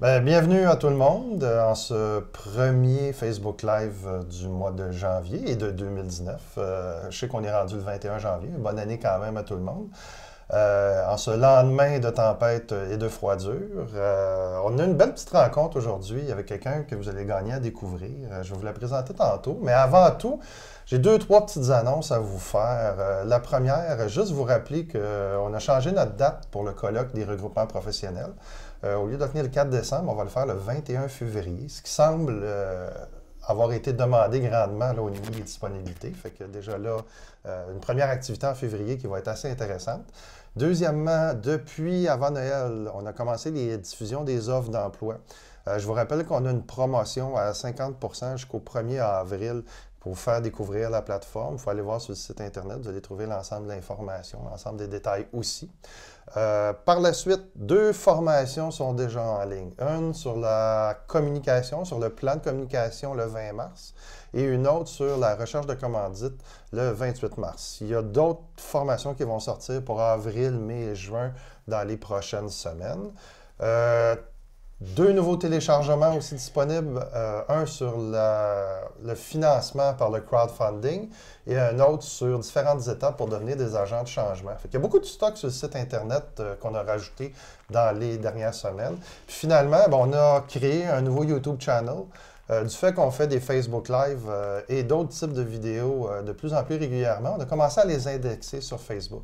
Bienvenue à tout le monde en ce premier Facebook Live du mois de janvier et de 2019. Je sais qu'on est rendu le 21 janvier. Bonne année quand même à tout le monde. En ce lendemain de tempête et de froidure, on a une belle petite rencontre aujourd'hui avec quelqu'un que vous allez gagner à découvrir. Je vais vous la présenter tantôt. Mais avant tout, j'ai trois petites annonces à vous faire. La première, juste vous rappeler qu'on a changé notre date pour le colloque des regroupements professionnels. Au lieu de venir le 4 décembre, on va le faire le 21 février, ce qui semble avoir été demandé grandement là, au niveau des disponibilités. Fait que déjà là, une première activité en février qui va être assez intéressante. Deuxièmement, depuis avant Noël, on a commencé les diffusions des offres d'emploi. Je vous rappelle qu'on a une promotion à 50% jusqu'au 1er avril pour vous faire découvrir la plateforme. Il faut aller voir sur le site Internet, vous allez trouver l'ensemble de l'information, l'ensemble des détails aussi. Par la suite, 2 formations sont déjà en ligne. Une sur la communication, sur le plan de communication le 20 mars et une autre sur la recherche de commandite le 28 mars. Il y a d'autres formations qui vont sortir pour avril, mai et juin dans les prochaines semaines. 2 nouveaux téléchargements aussi disponibles, un sur le financement par le crowdfunding et un autre sur différentes étapes pour devenir des agents de changement. Il y a beaucoup de stocks sur le site Internet qu'on a rajouté dans les dernières semaines. Puis finalement, on a créé un nouveau YouTube channel. Du fait qu'on fait des Facebook Live et d'autres types de vidéos de plus en plus régulièrement, on a commencé à les indexer sur Facebook.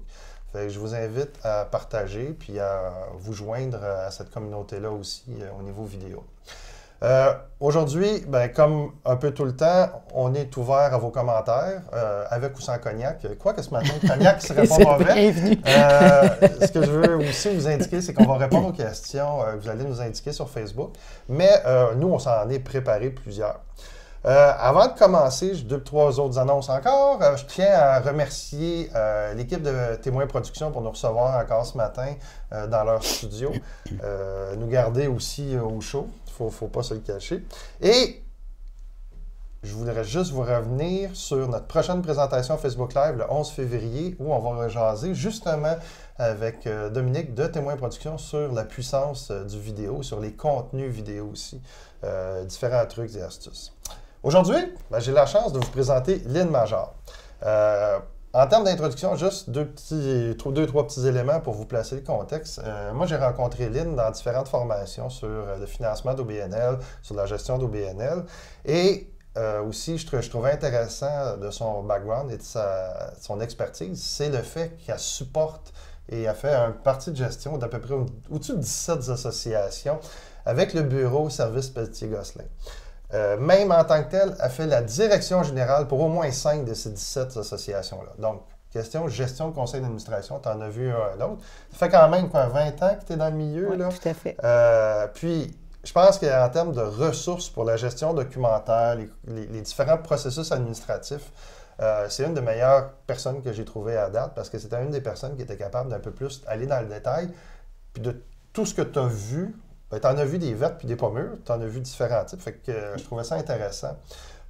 Je vous invite à partager puis à vous joindre à cette communauté-là aussi au niveau vidéo. Aujourd'hui, comme un peu tout le temps, on est ouvert à vos commentaires, avec ou sans cognac. Quoique ce matin, le cognac ne serait pas mauvais. Ce que je veux aussi vous indiquer, c'est qu'on va répondre aux questions que vous allez nous indiquer sur Facebook. Mais nous, on s'en est préparé plusieurs. Avant de commencer, j'ai 2-3 autres annonces encore. Je tiens à remercier l'équipe de Témoins Productions pour nous recevoir encore ce matin dans leur studio. Nous garder aussi au chaud, il ne faut pas se le cacher. Et je voudrais juste vous revenir sur notre prochaine présentation Facebook Live le 11 février où on va jaser justement avec Dominique de Témoins Productions sur la puissance du vidéo, sur les contenus vidéo aussi, différents trucs et astuces. Aujourd'hui, j'ai la chance de vous présenter Lynn Major. En termes d'introduction, juste 2-3 petits éléments pour vous placer le contexte. Moi, j'ai rencontré Lynn dans différentes formations sur le financement d'OBNL, sur la gestion d'OBNL. Et aussi, je trouvais intéressant de son background et de son expertise, c'est le fait qu'elle supporte et a fait une partie de gestion d'à peu près au-dessus de 17 associations avec le bureau Service Pelletier-Gosselin. Même en tant que telle, elle fait la direction générale pour au moins 5 de ces 17 associations-là. Donc, question gestion de conseil d'administration, tu en as vu un autre. Ça fait quand même 20 ans que tu es dans le milieu. Oui, là. Tout à fait. Puis, je pense qu'en termes de ressources pour la gestion documentaire, les différents processus administratifs, c'est une des meilleures personnes que j'ai trouvées à date parce que c'était une des personnes qui était capable d'un peu plus aller dans le détail. Puis de tout ce que tu as vu, tu en as vu des vertes puis des pas mûres, tu en as vu différents types. Fait que je trouvais ça intéressant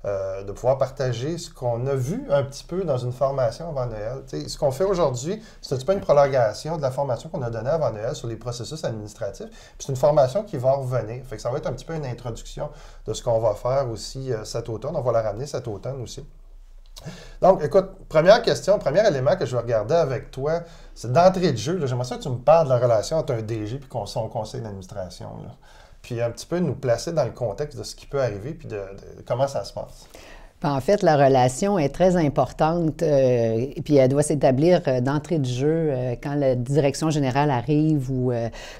de pouvoir partager ce qu'on a vu un petit peu dans une formation avant Noël. T'sais, ce qu'on fait aujourd'hui, c'est un petit peu une prolongation de la formation qu'on a donnée avant Noël sur les processus administratifs. Puis c'est une formation qui va revenir. Fait que ça va être un petit peu une introduction de ce qu'on va faire aussi cet automne. On va la ramener cet automne aussi. Donc, écoute, première question, premier élément que je vais regarder avec toi, c'est d'entrée de jeu. J'aimerais ça que tu me parles de la relation entre un DG et son conseil d'administration. Puis un petit peu nous placer dans le contexte de ce qui peut arriver puis de comment ça se passe. En fait, la relation est très importante et puis elle doit s'établir d'entrée de jeu quand la direction générale arrive ou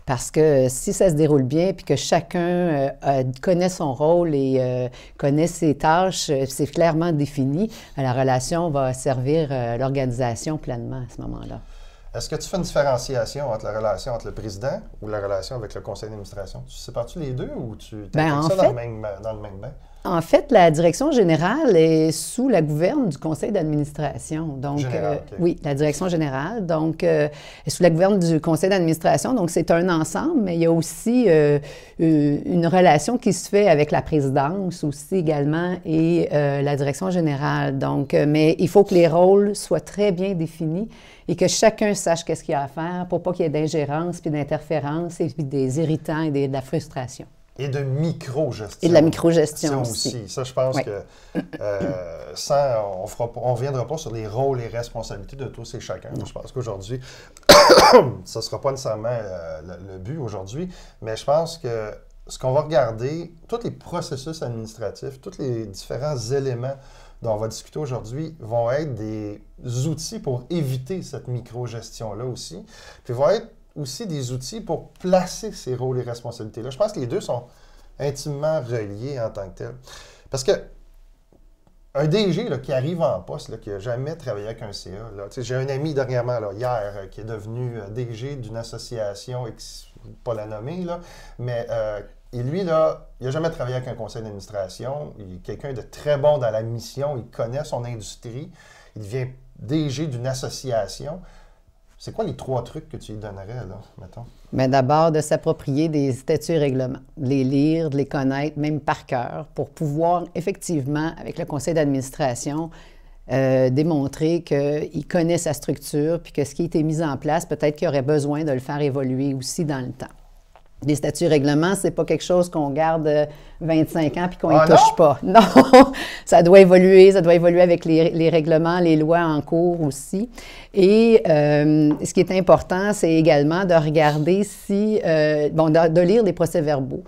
parce que si ça se déroule bien puis que chacun connaît son rôle et connaît ses tâches, c'est clairement défini, la relation va servir l'organisation pleinement à ce moment-là. Est-ce que tu fais une différenciation entre la relation entre le président ou la relation avec le conseil d'administration? Tu sépares-tu les deux ou tu intègres ça dans le même bain? En fait, la direction générale est sous la gouverne du conseil d'administration. Donc, oui, la direction générale, donc, est sous la gouverne du conseil d'administration. Donc, c'est un ensemble, mais il y a aussi une relation qui se fait avec la présidence aussi également et la direction générale. Donc, mais il faut que les rôles soient très bien définis et que chacun sache qu'est-ce qu'il y a à faire pour pas qu'il y ait d'ingérence puis d'interférence et puis des irritants et de la frustration. Et de micro-gestion. Et de la micro-gestion aussi. Ça, je pense que on ne reviendra pas sur les rôles et responsabilités de tous et chacun. Je pense qu'aujourd'hui, ça ne sera pas nécessairement le but aujourd'hui, mais je pense que ce qu'on va regarder, tous les processus administratifs, tous les différents éléments dont on va discuter aujourd'hui vont être des outils pour éviter cette micro-gestion-là aussi, puis vont être aussi des outils pour placer ces rôles et responsabilités-là. Je pense que les deux sont intimement reliés en tant que tels. Parce que un DG là, qui arrive en poste, là, qui n'a jamais travaillé avec un CA, j'ai un ami dernièrement, là, hier, qui est devenu DG d'une association, pas la nommer, là, mais et lui, là, il n'a jamais travaillé avec un conseil d'administration. Il est quelqu'un de très bon dans la mission, il connaît son industrie, il devient DG d'une association. C'est quoi les 3 trucs que tu lui donnerais, là, mettons? Bien, d'abord, de s'approprier des statuts et règlements, de les lire, de les connaître, même par cœur, pour pouvoir, effectivement, avec le conseil d'administration, démontrer qu'il connaît sa structure, puis que ce qui a été mis en place, peut-être qu'il aurait besoin de le faire évoluer aussi dans le temps. Les statuts et règlements, c'est pas quelque chose qu'on garde 25 ans puis qu'on y touche pas. Non, ça doit évoluer avec les règlements, les lois en cours aussi. Et ce qui est important, c'est également de regarder si, de lire les procès-verbaux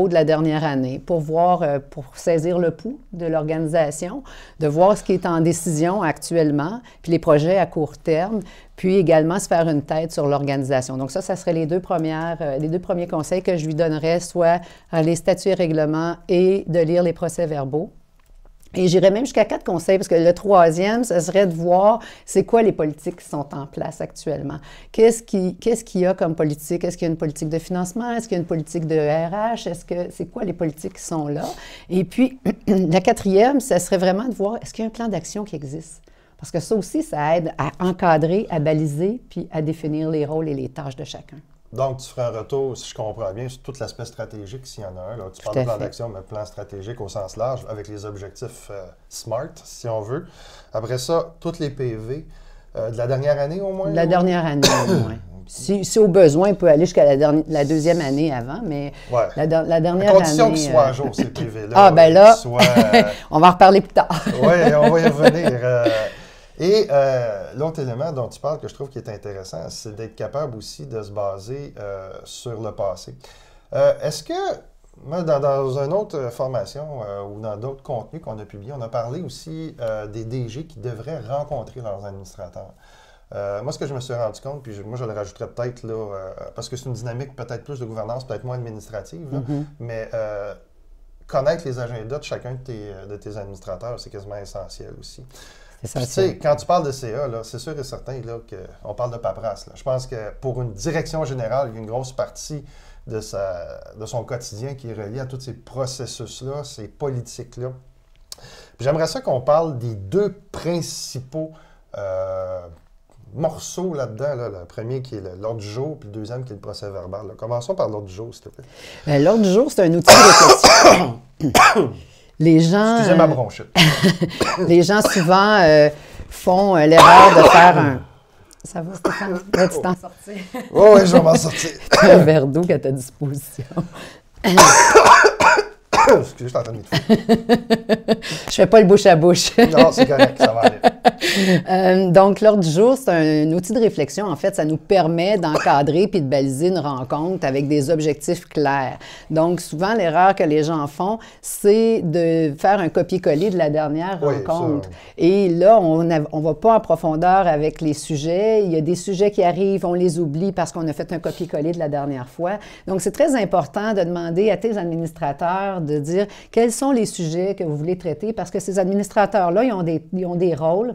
de la dernière année pour voir, pour saisir le pouls de l'organisation, de voir ce qui est en décision actuellement, puis les projets à court terme, puis également se faire une tête sur l'organisation. Donc ça serait les deux premiers conseils que je lui donnerais, soit les statuts et règlements et de lire les procès-verbaux. Et j'irais même jusqu'à 4 conseils, parce que le 3e, ce serait de voir c'est quoi les politiques qui sont en place actuellement. Qu'est-ce qu'il y a comme politique? Est-ce qu'il y a une politique de financement? Est-ce qu'il y a une politique de RH? C'est quoi les politiques qui sont là? Et puis, la 4e, ce serait vraiment de voir est-ce qu'il y a un plan d'action qui existe? Parce que ça aussi, ça aide à encadrer, à baliser, puis à définir les rôles et les tâches de chacun. Donc, tu ferais un retour, si je comprends bien, sur tout l'aspect stratégique, s'il y en a un. Là. Tu parles de plan d'action, mais plan stratégique au sens large, avec les objectifs SMART, si on veut. Après ça, toutes les PV de la dernière année au moins? De la dernière année au moins. Si au besoin, il peut aller jusqu'à la deuxième année avant, mais la dernière année... À condition qu'ils soient à jour, ces PV-là. Ah, bien là, on va en reparler plus tard. Oui, on va y revenir. Et l'autre élément dont tu parles que je trouve qui est intéressant, c'est d'être capable aussi de se baser sur le passé. Est-ce que, dans une autre formation ou dans d'autres contenus qu'on a publiés, on a parlé aussi des DG qui devraient rencontrer leurs administrateurs. Moi, ce que je me suis rendu compte, puis moi je le rajouterais peut-être là, parce que c'est une dynamique peut-être plus de gouvernance, peut-être moins administrative, là, mais connaître les agendas de chacun de tes administrateurs, c'est quasiment essentiel aussi. Tu sais, quand tu parles de CA, c'est sûr et certain qu'on parle de paperasse. Là. Je pense que pour une direction générale, il y a une grosse partie de son quotidien qui est reliée à tous ces processus-là, ces politiques-là. J'aimerais ça qu'on parle des 2 principaux morceaux là-dedans. Là. Le premier qui est l'ordre du jour, puis le deuxième qui est le procès verbal. Là. Commençons par l'ordre du jour, s'il te plaît. L'ordre du jour, c'est un outil de réflexion. Les gens... Excusez ma bronchite. Les gens, souvent, font l'erreur de faire un... Ça va, Stéphane? Vas-tu t'en sortir? Oui, je vais m'en sortir. Un verre d'eau à ta disposition. Excusez, je suis en train de m'étouffer. Je fais pas le bouche à bouche. Non, c'est correct, ça va aller. Donc, l'ordre du jour, c'est un outil de réflexion. En fait, ça nous permet d'encadrer puis de baliser une rencontre avec des objectifs clairs. Donc, souvent, l'erreur que les gens font, c'est de faire un copier-coller de la dernière rencontre. Ça. Et là, on ne va pas en profondeur avec les sujets. Il y a des sujets qui arrivent, on les oublie parce qu'on a fait un copier-coller de la dernière fois. Donc, c'est très important de demander à tes administrateurs de dire quels sont les sujets que vous voulez traiter parce que ces administrateurs-là, ils ont des rôles.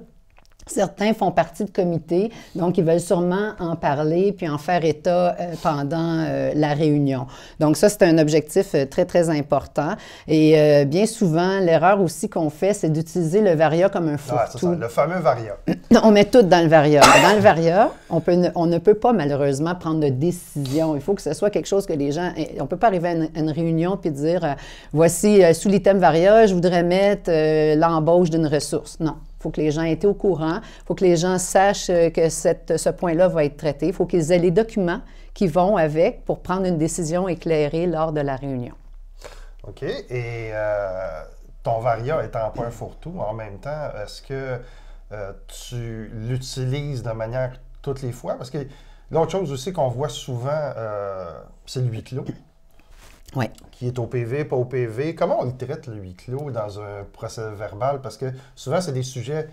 Certains font partie de comités, donc ils veulent sûrement en parler puis en faire état pendant la réunion. Donc ça, c'est un objectif très, très important. Et bien souvent, l'erreur aussi qu'on fait, c'est d'utiliser le Varia comme un fourre-tout. C'est ça, le fameux Varia. On met tout dans le Varia. Dans le Varia, on ne peut pas malheureusement prendre de décision. Il faut que ce soit quelque chose que les gens... On ne peut pas arriver à une réunion puis dire voici, sous l'item Varia, je voudrais mettre l'embauche d'une ressource. Non. Il faut que les gens aient été au courant, il faut que les gens sachent que ce point-là va être traité, il faut qu'ils aient les documents qui vont avec pour prendre une décision éclairée lors de la réunion. OK. Et ton Varia étant pas un fourre-tout, en même temps, est-ce que tu l'utilises de manière toutes les fois? Parce que l'autre chose aussi qu'on voit souvent, c'est le huis clos. Oui. Qui est au PV, pas au PV. Comment on le traite, le huis clos, dans un procès verbal? Parce que souvent, c'est des sujets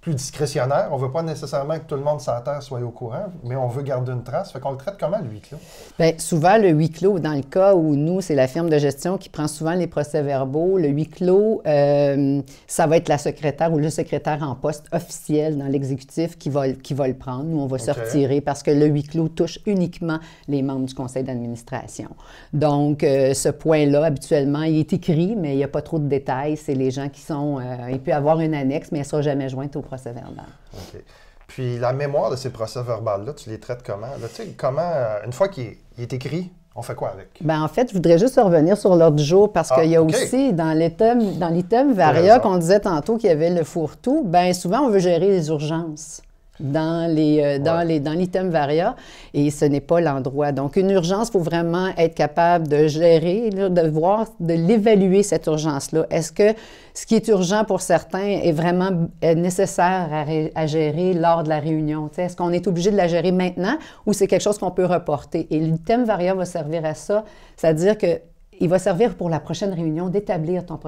plus discrétionnaires. On ne veut pas nécessairement que tout le monde sur la terre soit au courant, mais on veut garder une trace. Fait qu'on le traite comment, le huis clos? Bien, souvent, le huis clos, dans le cas où nous, c'est la firme de gestion qui prend souvent les procès-verbaux, le huis clos, ça va être la secrétaire ou le secrétaire en poste officiel dans l'exécutif qui va le prendre. Nous, on va se retirer parce que le huis clos touche uniquement les membres du conseil d'administration. Donc, ce point-là, habituellement, il est écrit, mais il n'y a pas trop de détails. C'est les gens qui sont... il peut y avoir une annexe, mais elle ne sera jamais jointe au procès verbal. OK. Puis la mémoire de ces procès-verbales-là, tu les traites comment? Là, tu sais, comment, une fois qu'il est écrit, on fait quoi avec? Bien, en fait, je voudrais juste revenir sur l'ordre du jour parce qu'il y a aussi, dans l'item Varia qu'on disait tantôt qu'il y avait le fourre-tout, bien souvent, on veut gérer les urgences dans l'item Varia, et ce n'est pas l'endroit. Donc, une urgence, il faut vraiment être capable de gérer, de l'évaluer, cette urgence-là. Est-ce que ce qui est urgent pour certains est vraiment nécessaire à gérer lors de la réunion? Est-ce qu'on est obligé de la gérer maintenant ou c'est quelque chose qu'on peut reporter? Et l'item Varia va servir à ça, c'est-à-dire que il va servir pour la prochaine réunion d'établir ton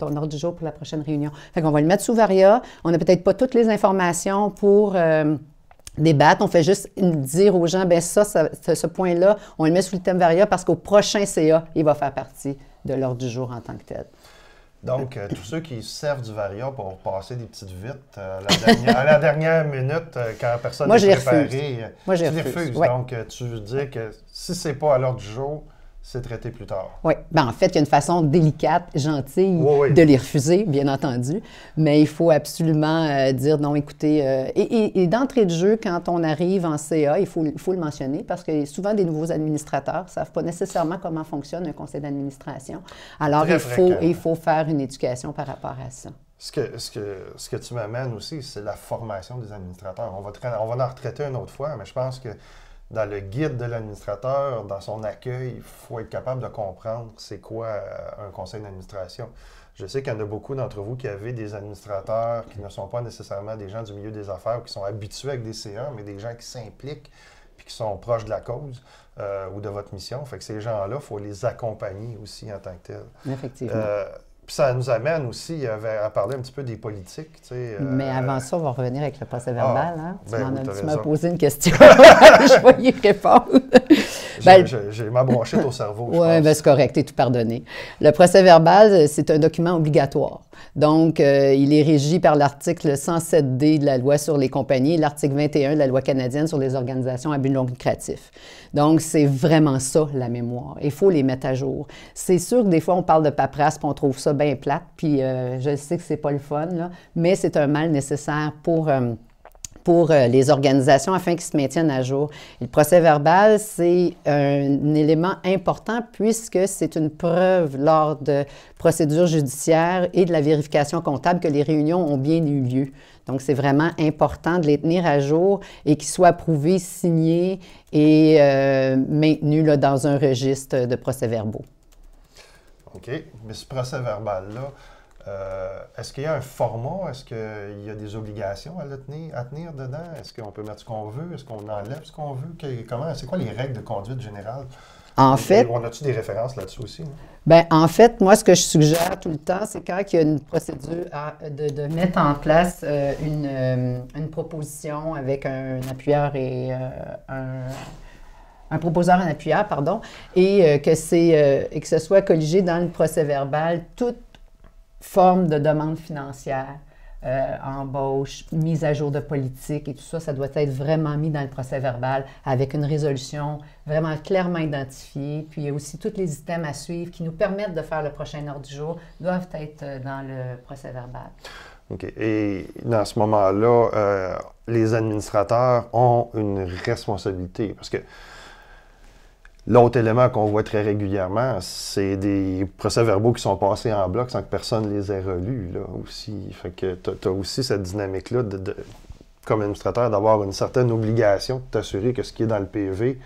ordre du jour pour la prochaine réunion. Fait qu'on va le mettre sous Varia. On n'a peut-être pas toutes les informations pour débattre. On fait juste dire aux gens, bien ce point-là, on le met sous le thème Varia parce qu'au prochain CA, il va faire partie de l'ordre du jour en tant que tel. Donc, tous ceux qui servent du Varia pour passer des petites vites à la dernière minute, quand personne n'est préparé, Moi, tu les refuses. Ouais. Donc, tu dis que si c'est pas à l'ordre du jour, c'est traité plus tard. Oui. Bien, en fait, il y a une façon délicate, gentille de les refuser, bien entendu, mais il faut absolument dire non, écoutez, et d'entrée de jeu, quand on arrive en CA, il faut le mentionner parce que souvent, des nouveaux administrateurs ne savent pas nécessairement comment fonctionne un conseil d'administration. Alors, il faut faire une éducation par rapport à ça. Ce que tu m'amènes aussi, c'est la formation des administrateurs. On va en retraiter une autre fois, mais je pense que dans le guide de l'administrateur, dans son accueil, il faut être capable de comprendre c'est quoi un conseil d'administration. Je sais qu'il y en a beaucoup d'entre vous qui avez des administrateurs qui ne sont pas nécessairement des gens du milieu des affaires ou qui sont habitués avec des CA, mais des gens qui s'impliquent puis qui sont proches de la cause ou de votre mission. Fait que ces gens-là, il faut les accompagner aussi en tant que tels. Effectivement. Puis ça nous amène aussi à parler un petit peu des politiques. Tu sais, mais avant ça, on va revenir avec le procès verbal. Hein? Tu m'as posé une question. Je vais y répondre. J'ai ma brochette au cerveau. Oui, bien, c'est correct, tu es tout pardonné. Le procès verbal, c'est un document obligatoire. Donc, il est régi par l'article 107D de la loi sur les compagnies et l'article 21 de la loi canadienne sur les organisations à but non lucratif. Donc, c'est vraiment ça, la mémoire. Il faut les mettre à jour. C'est sûr que des fois, on parle de paperasse puis on trouve ça bien plate, puis je sais que c'est pas le fun, là, mais c'est un mal nécessaire pour les organisations afin qu'ils se maintiennent à jour. Et le procès verbal, c'est un élément important puisque c'est une preuve lors de procédures judiciaires et de la vérification comptable que les réunions ont bien eu lieu. Donc, c'est vraiment important de les tenir à jour et qu'ils soient approuvés, signés et maintenus là, dans un registre de procès-verbaux. OK. Mais ce procès-verbal-là, est-ce qu'il y a un format? Est-ce qu'il y a des obligations à tenir dedans? Est-ce qu'on peut mettre ce qu'on veut? Est-ce qu'on enlève ce qu'on veut? C'est quoi les règles de conduite générale? En fait... On a-tu des références là-dessus aussi? Bien, en fait, moi, ce que je suggère tout le temps, c'est quand il y a une procédure de mettre en place une proposition avec un appuyeur et un proposeur et un appuyeur, pardon, et que ce soit colligé dans le procès verbal toute forme de demande financière embauche, mise à jour de politique et tout ça, ça doit être vraiment mis dans le procès-verbal avec une résolution vraiment clairement identifiée. Puis il y a aussi tous les items à suivre qui nous permettent de faire le prochain ordre du jour doivent être dans le procès-verbal. OK. Et dans ce moment-là, les administrateurs ont une responsabilité parce que l'autre élément qu'on voit très régulièrement, c'est des procès-verbaux qui sont passés en bloc sans que personne les ait relus, là, aussi. Fait que tu as aussi cette dynamique-là, comme administrateur, d'avoir une certaine obligation de t'assurer que ce qui est dans le PV,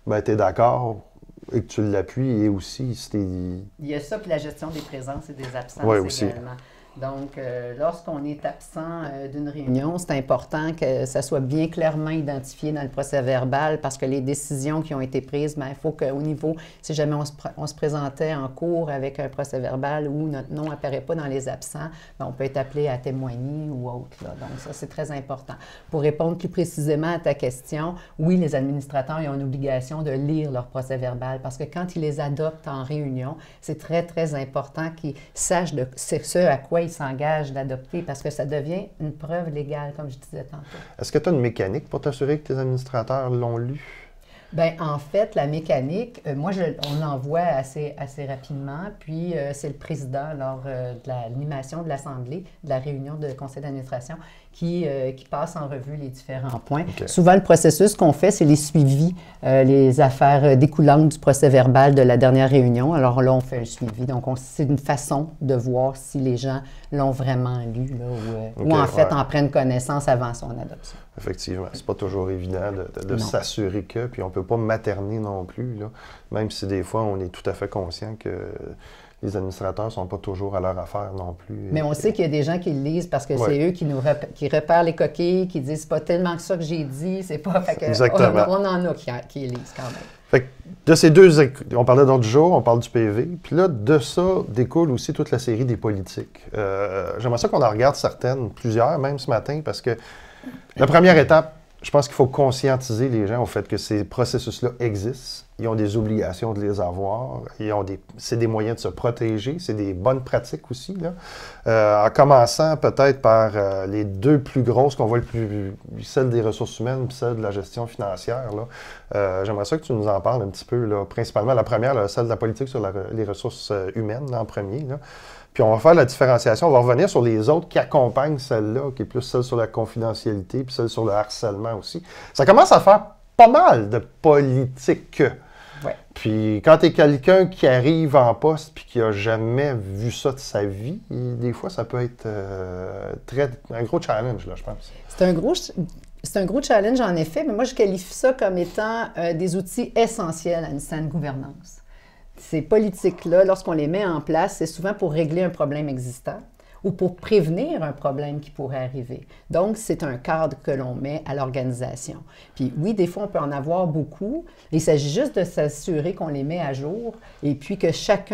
ben, tu es d'accord et que tu l'appuies, et aussi, si il y a ça, puis la gestion des présences et des absences aussi. également. Donc, lorsqu'on est absent d'une réunion, c'est important que ça soit bien clairement identifié dans le procès-verbal parce que les décisions qui ont été prises, bien, il faut qu'au niveau, si jamais on se présentait en cours avec un procès-verbal où notre nom n'apparaît pas dans les absents, bien, on peut être appelé à témoigner ou autre, là. Donc, ça, c'est très important. Pour répondre plus précisément à ta question, oui, les administrateurs ils ont une obligation de lire leur procès-verbal parce que quand ils les adoptent en réunion, c'est très, très important qu'ils sachent ce à quoi ils s'engagent d'adopter parce que ça devient une preuve légale, comme je disais tantôt. Est-ce que tu as une mécanique pour t'assurer que tes administrateurs l'ont lu? Bien, en fait, la mécanique, on l'envoie assez rapidement, puis c'est le président, lors de l'animation de l'Assemblée, de la réunion de conseil d'administration, qui passe en revue les différents points. Okay. Souvent, le processus qu'on fait, c'est les suivis, les affaires découlantes du procès-verbal de la dernière réunion. Alors là, on fait un suivi. Donc, c'est une façon de voir si les gens l'ont vraiment lu, là, ou en fait en prennent connaissance avant son adoption. Effectivement. C'est pas toujours évident de s'assurer que, puis on peut pas materner non plus, là, même si des fois, on est tout à fait conscient que les administrateurs ne sont pas toujours à leur affaire non plus. Mais on sait qu'il y a des gens qui le lisent parce que c'est eux qui repèrent les coquilles, qui disent « c'est pas tellement que ça que j'ai dit, c'est pas... » Fait que exactement. On en a qui lisent quand même. Fait que de ces deux... On parlait d'ordre du jour, on parle du PV, puis là, de ça découle aussi toute la série des politiques. J'aimerais ça qu'on en regarde plusieurs, même ce matin, parce que la première étape, je pense qu'il faut conscientiser les gens au fait que ces processus-là existent. Ils ont des obligations de les avoir. C'est des moyens de se protéger. C'est des bonnes pratiques aussi, là. En commençant peut-être par les deux plus grosses qu'on voit le plus, celle des ressources humaines et celle de la gestion financière, là. J'aimerais ça que tu nous en parles un petit peu, là. Principalement la première, là, celle de la politique sur les ressources humaines, là, en premier, là. Puis on va faire la différenciation, on va revenir sur les autres qui accompagnent celle-là, qui est plus celle sur la confidentialité, puis celle sur le harcèlement aussi. Ça commence à faire pas mal de politique. Ouais. Puis quand tu es quelqu'un qui arrive en poste puis qui n'a jamais vu ça de sa vie, des fois, ça peut être un gros challenge, là, je pense. C'est un gros challenge, en effet, mais moi, je qualifie ça comme étant des outils essentiels à une saine gouvernance. Ces politiques-là, lorsqu'on les met en place, c'est souvent pour régler un problème existant ou pour prévenir un problème qui pourrait arriver. Donc, c'est un cadre que l'on met à l'organisation. Puis oui, des fois, on peut en avoir beaucoup. Il s'agit juste de s'assurer qu'on les met à jour et puis que chaque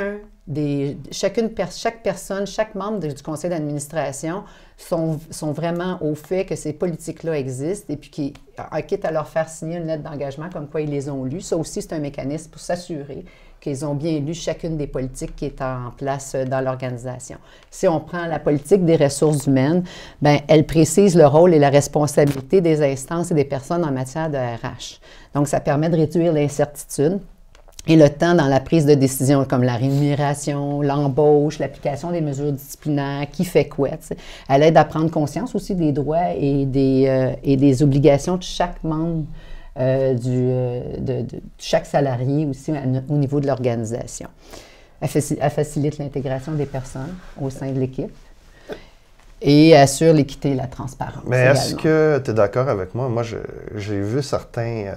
personne, chaque membre du conseil d'administration sont vraiment au fait que ces politiques-là existent et puis quitte à leur faire signer une lettre d'engagement comme quoi ils les ont lues. Ça aussi, c'est un mécanisme pour s'assurer qu'ils ont bien lu chacune des politiques qui est en place dans l'organisation. Si on prend la politique des ressources humaines, bien, elle précise le rôle et la responsabilité des instances et des personnes en matière de RH. Donc, ça permet de réduire l'incertitude et le temps dans la prise de décision, comme la rémunération, l'embauche, l'application des mesures disciplinaires, qui fait quoi. T'sais. Elle aide à prendre conscience aussi des droits et des obligations de chaque membre de chaque salarié aussi au niveau de l'organisation. Elle facilite l'intégration des personnes au sein de l'équipe et assure l'équité et la transparence. Mais est-ce que tu es d'accord avec moi? Moi, j'ai vu certains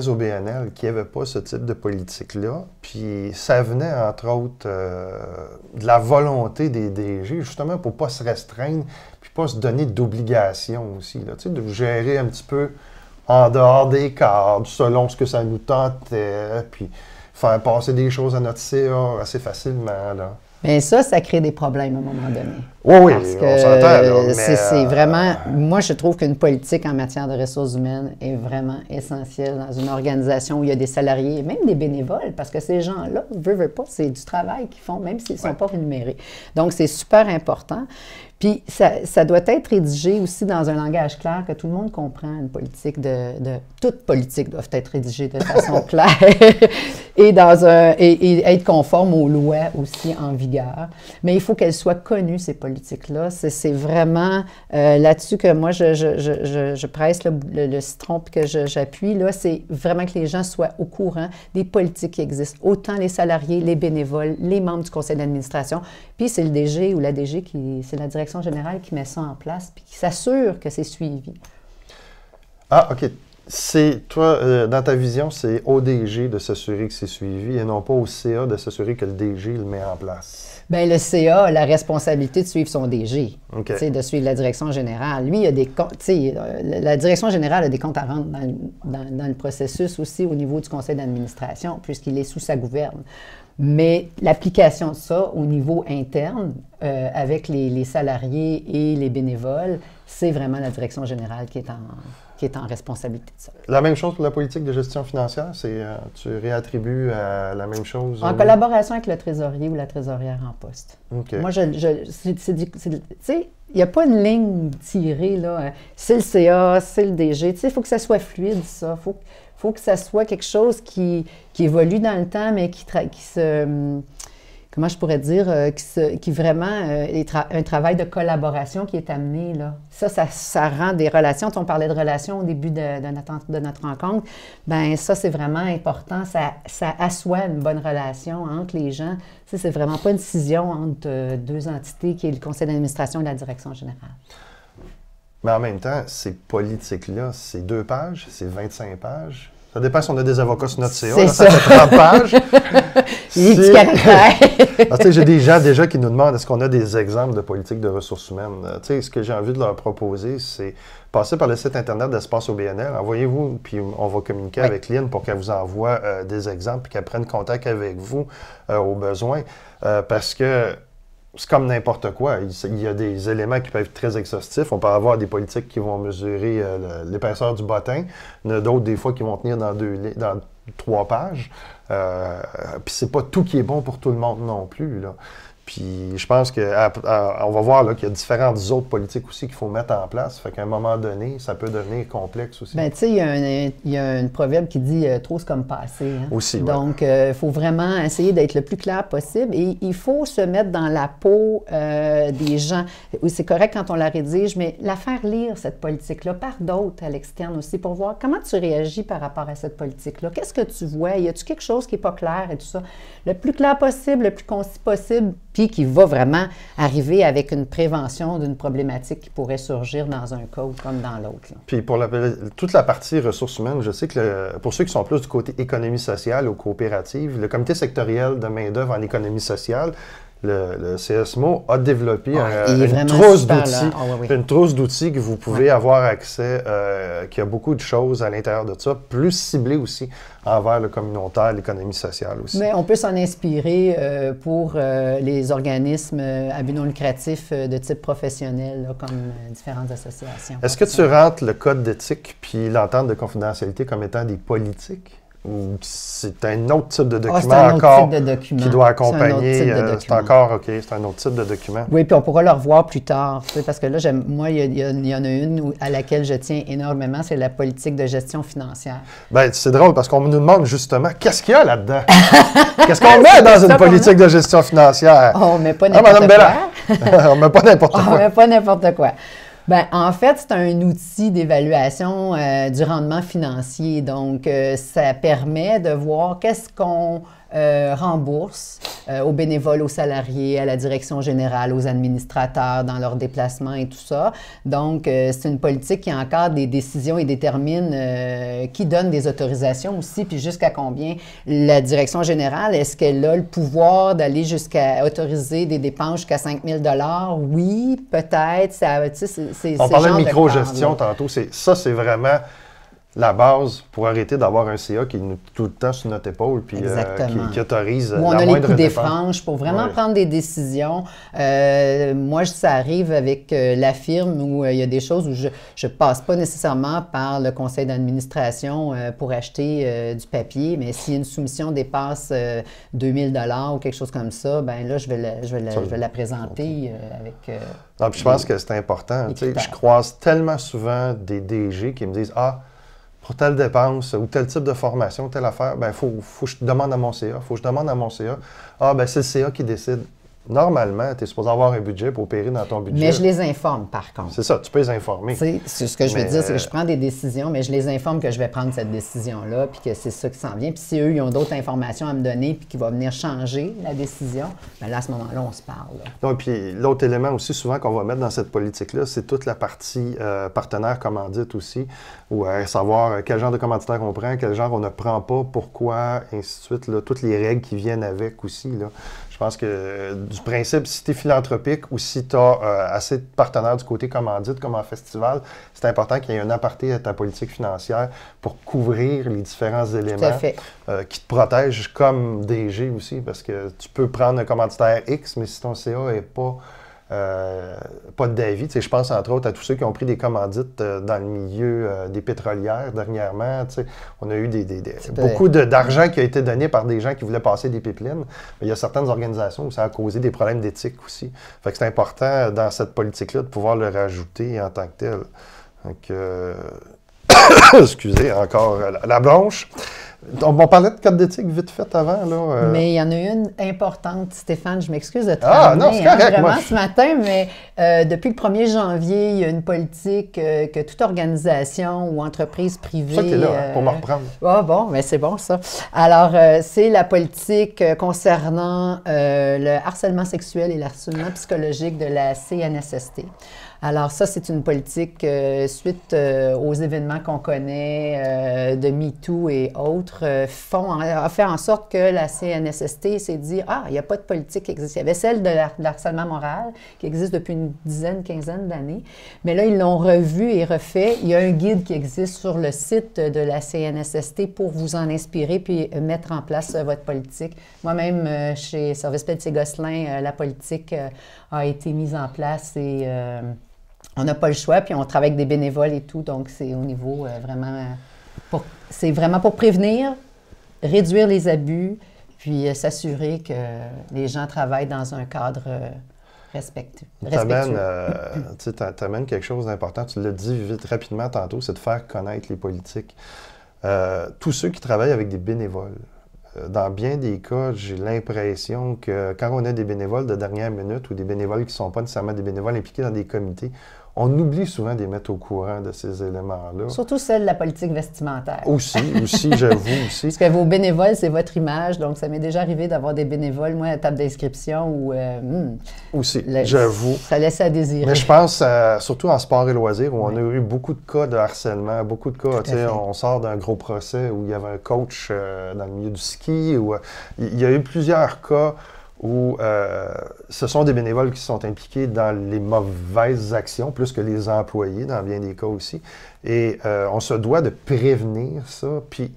OBNL qui n'avaient pas ce type de politique-là, puis ça venait, entre autres, de la volonté des DG, justement, pour ne pas se restreindre, puis pas se donner d'obligations aussi, là, de gérer un petit peu en dehors des cadres, selon ce que ça nous tentait, puis faire passer des choses à notre CA assez facilement, là. Bien, ça crée des problèmes à un moment donné. Oui, oui, Parce on s'entend. Là, mais, c'est vraiment... Moi, je trouve qu'une politique en matière de ressources humaines est vraiment essentielle dans une organisation où il y a des salariés, même des bénévoles, parce que ces gens-là, veulent pas, c'est du travail qu'ils font, même s'ils ne sont pas rémunérés. Donc, c'est super important. Puis, ça doit être rédigé aussi dans un langage clair que tout le monde comprend. Une politique toute politique doit être rédigée de façon claire et être conforme aux lois aussi en vigueur. Mais il faut qu'elles soient connues, ces politiques-là. C'est vraiment là-dessus que moi, je presse le citron puis que j'appuie. Là, c'est vraiment que les gens soient au courant des politiques qui existent. Autant les salariés, les bénévoles, les membres du conseil d'administration. Puis, c'est le DG ou la DG c'est la direction générale qui met ça en place puis qui s'assure que c'est suivi. Ah, OK. Toi, dans ta vision, c'est au DG de s'assurer que c'est suivi et non pas au CA de s'assurer que le DG le met en place. Bien, le CA a la responsabilité de suivre son DG, okay. De suivre la direction générale. Lui, il a des comptes, la direction générale a des comptes à rendre dans le processus aussi au niveau du conseil d'administration, puisqu'il est sous sa gouverne. Mais l'application de ça au niveau interne, avec les salariés et les bénévoles, c'est vraiment la direction générale qui est en responsabilité de ça. La même chose pour la politique de gestion financière? Tu réattribues la même chose? En collaboration avec le trésorier ou la trésorière en poste. Okay. Moi, tu sais, il n'y a pas une ligne tirée, là. C'est le CA, c'est le DG. Tu sais, il faut que ça soit fluide, ça. Faut que ça soit quelque chose qui évolue dans le temps, mais qui se... Comment je pourrais dire? Qui vraiment est un travail de collaboration qui est amené, là. Ça rend des relations. On parlait de relations au début de notre rencontre. Bien, ça, c'est vraiment important. Ça assoit une bonne relation entre les gens. Ça, c'est vraiment pas une scission entre deux entités qui est le conseil d'administration et la direction générale. Mais en même temps, ces politiques-là, c'est 2 pages, c'est 25 pages. Ça dépend si on a des avocats sur notre CA. Là, ça fait 30 pages. Les petits caractères. J'ai des gens déjà qui nous demandent est-ce qu'on a des exemples de politique de ressources humaines. Ce que j'ai envie de leur proposer, c'est passer par le site Internet d'Espace OBNL. Envoyez-vous, puis on va communiquer avec Lynn pour qu'elle vous envoie des exemples puis qu'elle prenne contact avec vous au besoin. Parce que c'est comme n'importe quoi. Il y a des éléments qui peuvent être très exhaustifs. On peut avoir des politiques qui vont mesurer l'épaisseur du bottin. Il y en a d'autres, des fois, qui vont tenir dans 3 pages. Puis c'est pas tout qui est bon pour tout le monde non plus, là. Puis je pense qu'on va voir qu'il y a différentes autres politiques aussi qu'il faut mettre en place. Fait qu'à un moment donné, ça peut devenir complexe aussi. Bien, tu sais, il y a un proverbe qui dit « trop, c'est comme passé ». Aussi, Donc, il faut vraiment essayer d'être le plus clair possible et il faut se mettre dans la peau des gens. Oui, c'est correct quand on la rédige, mais la faire lire, cette politique-là, par d'autres à l'externe aussi, pour voir comment tu réagis par rapport à cette politique-là. Qu'est-ce que tu vois? Y a-tu quelque chose qui n'est pas clair et tout ça? Le plus clair possible, le plus concis possible, puis qui va vraiment arriver avec une prévention d'une problématique qui pourrait surgir dans un cas ou comme dans l'autre. Puis pour toute la partie ressources humaines, je sais que pour ceux qui sont plus du côté économie sociale ou coopérative, le comité sectoriel de main-d'œuvre en économie sociale, le CSMO a développé une trousse d'outils que vous pouvez avoir accès, qui a beaucoup de choses à l'intérieur de ça, plus ciblé aussi envers le communautaire, l'économie sociale aussi. Mais on peut s'en inspirer pour les organismes à but non lucratif de type professionnel, là, comme différentes associations. Est-ce que tu rentres le code d'éthique puis l'entente de confidentialité comme étant des politiques? Ou c'est un autre type de document qui doit accompagner? C'est encore, OK, c'est un autre type de document. Oui, puis on pourra le revoir plus tard. Parce que là, moi, il y en a une à laquelle je tiens énormément, c'est la politique de gestion financière. Bien, c'est drôle parce qu'on nous demande justement, qu'est-ce qu'il y a là-dedans? Qu'est-ce qu'on met dans une politique de gestion financière? On ne met pas n'importe quoi. On ne met pas n'importe quoi. On ne met pas n'importe quoi. Bien, en fait, c'est un outil d'évaluation du rendement financier. Donc, ça permet de voir qu'est-ce qu'on rembourse aux bénévoles, aux salariés, à la direction générale, aux administrateurs dans leurs déplacements et tout ça. Donc, c'est une politique qui encadre des décisions et détermine qui donne des autorisations aussi, puis jusqu'à combien. La direction générale, est-ce qu'elle a le pouvoir d'aller jusqu'à autoriser des dépenses jusqu'à 5 000 $? Oui, peut-être. On parlait de micro-gestion tantôt. Ça, c'est vraiment la base pour arrêter d'avoir un CA qui est tout le temps sur notre épaule puis qui autorise où on la a les coups des dépense. franges pour vraiment prendre des décisions. Moi, ça arrive avec la firme où il y a des choses où je ne passe pas nécessairement par le conseil d'administration pour acheter du papier, mais si une soumission dépasse 2000 $ ou quelque chose comme ça, ben là, je vais la présenter avec... Non, puis je pense que c'est important. Je croise tellement souvent des DG qui me disent « Ah, pour telle dépense ou tel type de formation, telle affaire, ben faut que je demande à mon CA. Faut que je demande à mon CA. Ah, ben c'est le CA qui décide. » Normalement, tu es supposé avoir un budget pour opérer dans ton budget. Mais je les informe, par contre. C'est ça, tu peux les informer. C'est ce que je veux dire, c'est que je prends des décisions, mais je les informe que je vais prendre cette décision-là, puis que c'est ça qui s'en vient. Puis si eux, ils ont d'autres informations à me donner, puis qui vont venir changer la décision, bien là, à ce moment-là, on se parle. Non, puis l'autre élément aussi, souvent, qu'on va mettre dans cette politique-là, c'est toute la partie partenaire commandite aussi, ou savoir quel genre de commanditaire on prend, quel genre on ne prend pas, pourquoi, ainsi de suite, là, toutes les règles qui viennent avec aussi, là. Je pense que du principe, si tu es philanthropique ou si tu as assez de partenaires du côté commandite, comme en festival, c'est important qu'il y ait un aparté à ta politique financière pour couvrir les différents éléments qui te protègent comme DG aussi, parce que tu peux prendre un commanditaire X, mais si ton CA n'est pas d'avis. Je pense entre autres à tous ceux qui ont pris des commandites dans le milieu des pétrolières dernièrement. On a eu beaucoup d'argent qui a été donné par des gens qui voulaient passer des pipelines. Mais il y a certaines organisations où ça a causé des problèmes d'éthique aussi. Fait que c'est important dans cette politique-là de pouvoir le rajouter en tant que tel. Donc, excusez, encore la blanche. On parlait de code d'éthique vite fait avant. Là, Mais il y en a une importante, Stéphane, je m'excuse de te non, c'est correct, vraiment ce matin, mais depuis le 1er janvier, il y a une politique que toute organisation ou entreprise privée... C'est ça que tu es là, pour me reprendre. Ah bon, mais c'est bon ça. Alors, c'est la politique concernant le harcèlement sexuel et le harcèlement psychologique de la CNSST. Alors ça, c'est une politique suite aux événements qu'on connaît de MeToo et autres, a fait en sorte que la CNSST s'est dit « Ah, il n'y a pas de politique qui existe. » Il y avait celle de l'harcèlement moral qui existe depuis une dizaine, quinzaine d'années, mais là, ils l'ont revu et refait. Il y a un guide qui existe sur le site de la CNSST pour vous en inspirer puis mettre en place votre politique. Moi-même, chez Service Pelletier-Gosselin, la politique a été mise en place et... on n'a pas le choix, puis on travaille avec des bénévoles et tout, donc c'est au niveau vraiment... c'est vraiment pour prévenir, réduire les abus, puis s'assurer que les gens travaillent dans un cadre respectueux. Tu amènes quelque chose d'important, tu l'as dit vite, rapidement tantôt, c'est de faire connaître les politiques. Tous ceux qui travaillent avec des bénévoles, dans bien des cas, j'ai l'impression que quand on a des bénévoles de dernière minute ou des bénévoles qui ne sont pas nécessairement des bénévoles impliqués dans des comités, on oublie souvent de les mettre au courant de ces éléments-là. Surtout celle de la politique vestimentaire. Aussi, j'avoue aussi. Parce que vos bénévoles, c'est votre image, donc ça m'est déjà arrivé d'avoir des bénévoles, moi, à la table d'inscription, où... aussi, j'avoue. Ça laisse à désirer. Mais je pense, surtout en sport et loisirs, où on a eu beaucoup de cas de harcèlement, beaucoup de cas, tu sais, on sort d'un gros procès où il y avait un coach dans le milieu du ski, où il y a eu plusieurs cas où ce sont des bénévoles qui sont impliqués dans les mauvaises actions, plus que les employés, dans bien des cas aussi. Et on se doit de prévenir ça. Puis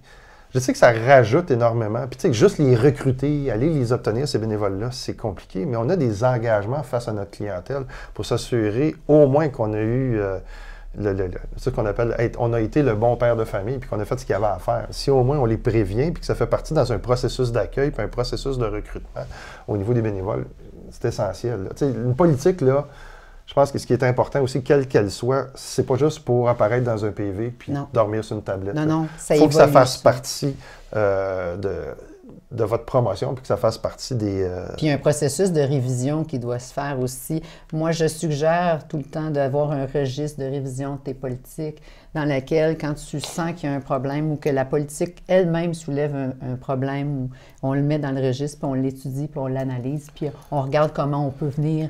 je sais que ça rajoute énormément. Puis tu sais, juste les recruter, aller les obtenir, ces bénévoles-là, c'est compliqué. Mais on a des engagements face à notre clientèle pour s'assurer au moins qu'on a eu... ce qu'on appelle, on a été le bon père de famille puis qu'on a fait ce qu'il y avait à faire. Si au moins on les prévient puis que ça fait partie dans un processus d'accueil puis un processus de recrutement au niveau des bénévoles, c'est essentiel. Une politique, là, je pense que ce qui est important aussi, quelle qu'elle soit, c'est pas juste pour apparaître dans un PV puis dormir sur une tablette. Non, il faut que ça fasse partie de votre promotion, puis que ça fasse partie des... Puis il y a un processus de révision qui doit se faire aussi. Moi, je suggère tout le temps d'avoir un registre de révision de tes politiques dans lequel, quand tu sens qu'il y a un problème ou que la politique elle-même soulève un problème, on le met dans le registre, puis on l'étudie, puis on l'analyse, puis on regarde comment on peut venir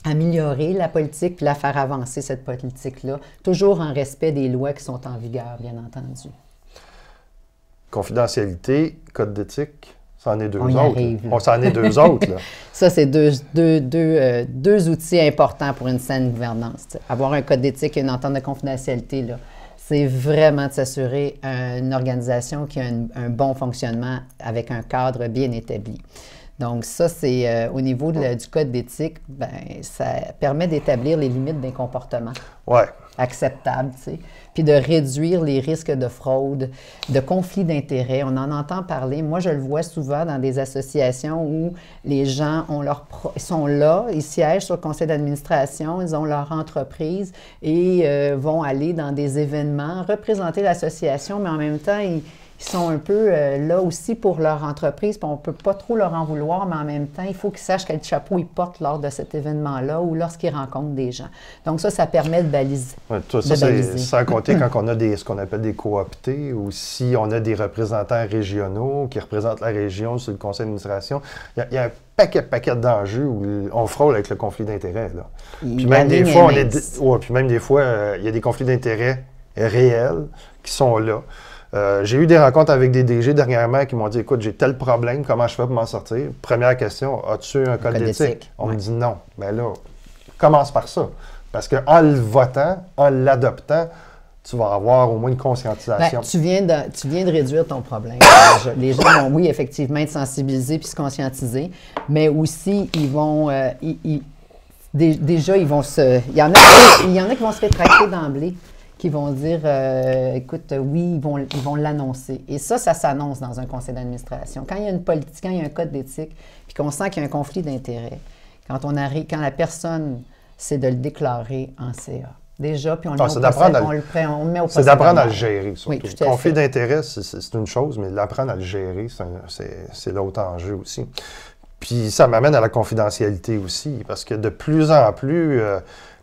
améliorer la politique, puis la faire avancer, cette politique-là, toujours en respect des lois qui sont en vigueur, bien entendu. Confidentialité, code d'éthique, ça en est deux autres. Ça en est deux autres. Là. Ça, c'est deux outils importants pour une saine gouvernance. T'sais. Avoir un code d'éthique et une entente de confidentialité, là, c'est vraiment de s'assurer une organisation qui a un bon fonctionnement avec un cadre bien établi. Donc ça, c'est au niveau du code d'éthique, ben, ça permet d'établir les limites des comportements acceptables, tu sais, puis de réduire les risques de fraude, de conflits d'intérêts. On en entend parler. Moi, je le vois souvent dans des associations où les gens ont ils sont là, ils siègent sur le conseil d'administration, ils ont leur entreprise et vont aller dans des événements, représenter l'association, mais en même temps, ils sont un peu là aussi pour leur entreprise, puis on ne peut pas trop leur en vouloir, mais en même temps, il faut qu'ils sachent quel chapeau ils portent lors de cet événement-là ou lorsqu'ils rencontrent des gens. Donc ça permet de baliser. Ouais, ça, c'est sans compter quand on a ce qu'on appelle des cooptés ou si on a des représentants régionaux qui représentent la région sur le conseil d'administration. Il y a un paquet d'enjeux où on frôle avec le conflit d'intérêts. Puis même des fois, il y a des conflits d'intérêts réels qui sont là. J'ai eu des rencontres avec des DG dernièrement qui m'ont dit « Écoute, j'ai tel problème, comment je fais pour m'en sortir? » Première question, as-tu un code d'éthique? On me dit non. Mais là, commence par ça. Parce qu'en le votant, en l'adoptant, tu vas avoir au moins une conscientisation. Bien, tu viens de réduire ton problème. Les gens vont, oui, effectivement, être sensibilisés puis se conscientiser, mais aussi, ils vont... déjà, ils vont se... Il y en a qui vont se rétracter d'emblée, qui vont dire, écoute, oui, ils vont l'annoncer. Et ça s'annonce dans un conseil d'administration. Quand il y a une politique, quand il y a un code d'éthique, puis qu'on sent qu'il y a un conflit d'intérêts, quand la personne, c'est de le déclarer en CA. Déjà, puis on le met au procès. C'est d'apprendre à le gérer, surtout. Oui, le conflit d'intérêts, c'est une chose, mais l'apprendre à le gérer, c'est l'autre enjeu aussi. Puis ça m'amène à la confidentialité aussi, parce que de plus en plus,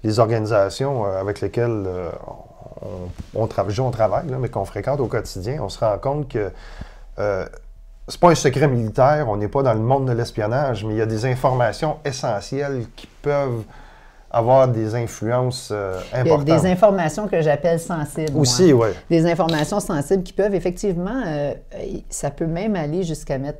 les organisations avec lesquelles on travaille, là, mais qu'on fréquente au quotidien, on se rend compte que c'est pas un secret militaire, on n'est pas dans le monde de l'espionnage, mais il y a des informations essentielles qui peuvent avoir des influences importantes. Il y a des informations que j'appelle sensibles. Aussi, oui. Des informations sensibles qui peuvent effectivement, ça peut même aller jusqu'à mettre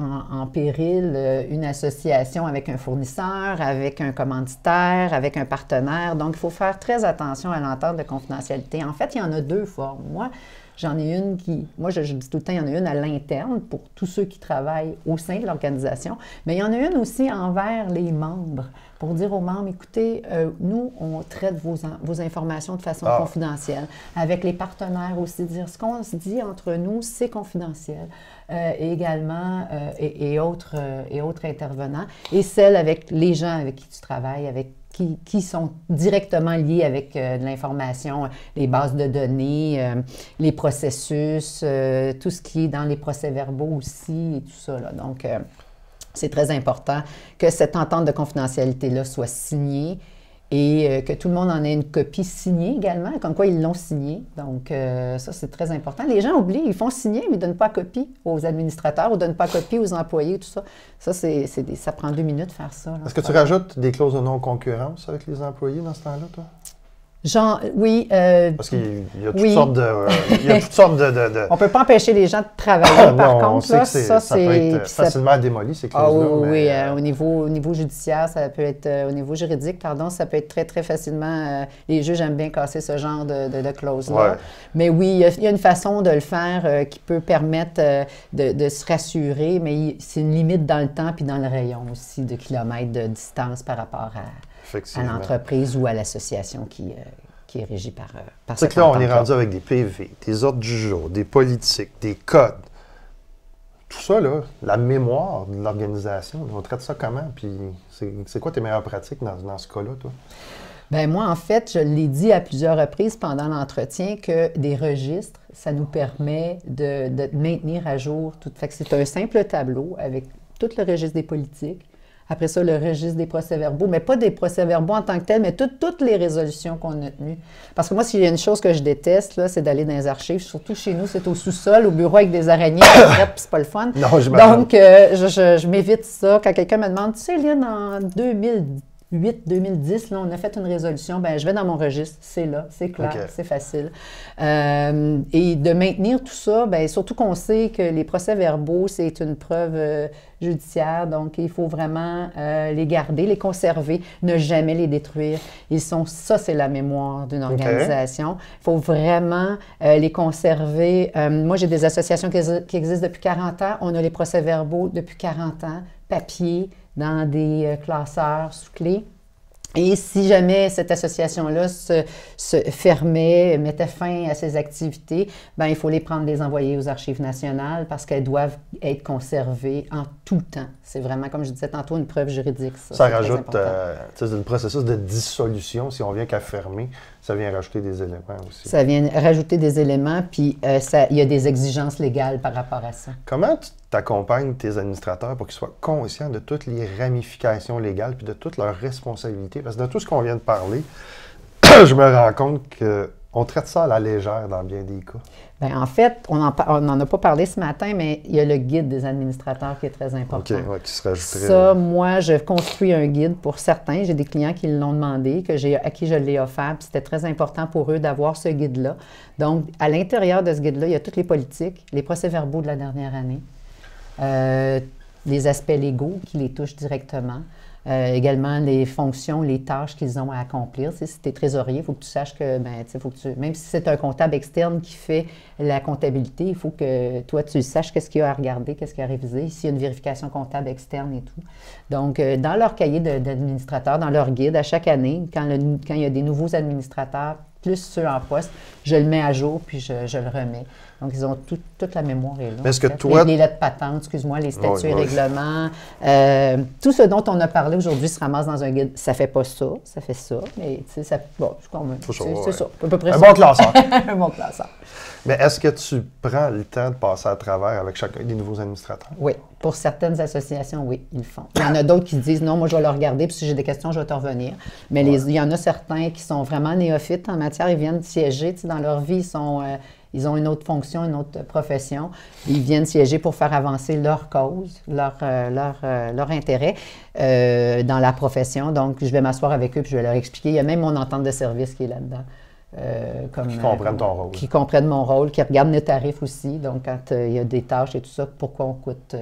en péril une association avec un fournisseur, avec un commanditaire, avec un partenaire. Donc, il faut faire très attention à l'entente de confidentialité. En fait, il y en a deux formes. Moi, j'en ai une je dis tout le temps, il y en a une à l'interne pour tous ceux qui travaillent au sein de l'organisation, mais il y en a une aussi envers les membres, pour dire aux membres, écoutez, nous, on traite vos informations de façon confidentielle. Avec les partenaires aussi, dire ce qu'on se dit entre nous, c'est confidentiel. Également, et autres intervenants. Et celles avec les gens avec qui tu travailles, qui sont directement liés avec de l'information, les bases de données, les processus, tout ce qui est dans les procès-verbaux aussi et tout ça, là. Donc, c'est très important que cette entente de confidentialité-là soit signée et que tout le monde en ait une copie signée également, comme quoi ils l'ont signée. Donc, ça, c'est très important. Les gens oublient, ils font signer, mais ils ne donnent pas copie aux administrateurs ou ne donnent pas copie aux employés, tout ça. Ça, ça prend 2 minutes de faire ça. Est-ce que tu rajoutes des clauses de non-concurrence avec les employés dans ce temps-là, toi? Oui. Parce qu'il y a toutes sortes de... On ne peut pas empêcher les gens de travailler, par contre. On sait que ça peut être facilement démoli, ces clauses-là. Oui, au niveau judiciaire, ça peut être... au niveau juridique, pardon, ça peut être très, très facilement... les juges aiment bien casser ce genre de clauses-là. Ouais. Mais oui, il y a une façon de le faire qui peut permettre de se rassurer, mais c'est une limite dans le temps puis dans le rayon aussi de kilomètres de distance par rapport à l'entreprise ou à l'association qui est régie par cette C'est que là, on est rendu avec des PV, des ordres du jour, des politiques, des codes. Tout ça, là, la mémoire de l'organisation, on traite ça comment? Puis c'est quoi tes meilleures pratiques dans ce cas-là, toi? Bien, moi, en fait, je l'ai dit à plusieurs reprises pendant l'entretien que des registres, ça nous permet de maintenir à jour tout. Fait que c'est un simple tableau avec tout le registre des politiques. Après ça, le registre des procès-verbaux, mais pas des procès-verbaux en tant que tels, mais toutes les résolutions qu'on a tenues. Parce que moi, s'il y a une chose que je déteste, là, c'est d'aller dans les archives. Surtout chez nous, c'est au sous-sol, au bureau avec des araignées, puis c'est pas le fun. Non, donc, je m'évite ça. Quand quelqu'un me demande, tu sais, Lynn, en 2010, là, on a fait une résolution, ben je vais dans mon registre, c'est là, c'est clair, c'est facile. Et de maintenir tout ça, ben surtout qu'on sait que les procès-verbaux, c'est une preuve judiciaire, donc il faut vraiment les garder, les conserver, ne jamais les détruire. Ça, c'est la mémoire d'une organisation. Il faut vraiment les conserver. Moi, j'ai des associations qui existent depuis 40 ans. On a les procès-verbaux depuis 40 ans, papier, dans des classeurs sous clé. Et si jamais cette association-là se fermait, mettait fin à ses activités, ben il faut les prendre, les envoyer aux Archives nationales parce qu'elles doivent être conservées en tout temps. C'est vraiment, comme je disais tantôt, une preuve juridique. Ça rajoute, c'est un processus de dissolution. Si on vient qu'à fermer, ça vient rajouter des éléments aussi. Ça vient rajouter des éléments, puis il y a des exigences légales par rapport à ça. Comment tu t'accompagnes tes administrateurs pour qu'ils soient conscients de toutes les ramifications légales puis de toutes leurs responsabilités? Parce que de tout ce qu'on vient de parler, je me rends compte qu'on traite ça à la légère dans bien des cas. Bien, en fait, on n'en a pas parlé ce matin, mais il y a le guide des administrateurs qui est très important. OK, ouais, qui se rajouterait. Ça, moi, je construis un guide pour certains. J'ai des clients qui l'ont demandé, à qui je l'ai offert, puis c'était très important pour eux d'avoir ce guide-là. Donc, à l'intérieur de ce guide-là, il y a toutes les politiques, les procès-verbaux de la dernière année, les aspects légaux qui les touchent directement. Également les fonctions, les tâches qu'ils ont à accomplir. Tu sais, si tu es trésorier, il faut que tu saches que, même si c'est un comptable externe qui fait la comptabilité, il faut que toi, tu saches qu'est-ce qu'il y a à regarder, qu'est-ce qu'il y a à réviser, s'il y a une vérification comptable externe et tout. Donc, dans leur cahier d'administrateurs, dans leur guide, à chaque année, quand il y a des nouveaux administrateurs, plus ceux en poste, je le mets à jour puis je le remets. Donc, ils ont toute la mémoire est là. Est-ce que toi... les lettres patentes, excuse-moi, les statuts et règlements, tout ce dont on a parlé aujourd'hui se ramasse dans un guide. Ça fait pas ça, ça fait ça, mais tu sais, ça... Bon, c'est ça, à peu près un ça. Bon classeur. Un bon classeur. Mais est-ce que tu prends le temps de passer à travers avec chacun des nouveaux administrateurs? Oui. Pour certaines associations, oui, ils le font. Il y en a d'autres qui disent, non, moi, je vais le regarder, puis si j'ai des questions, je vais te revenir. Mais il y en a certains qui sont vraiment néophytes en matière, ils viennent siéger, tu sais, dans leur vie, ils ont une autre fonction, une autre profession. Ils viennent siéger pour faire avancer leur cause, leur intérêt dans la profession. Donc, je vais m'asseoir avec eux puis je vais leur expliquer. Il y a même mon entente de service qui est là-dedans. Qui comprennent ton rôle. Qui comprennent mon rôle, qui regardent mes tarifs aussi. Donc, quand il y a des tâches et tout ça, pourquoi on coûte...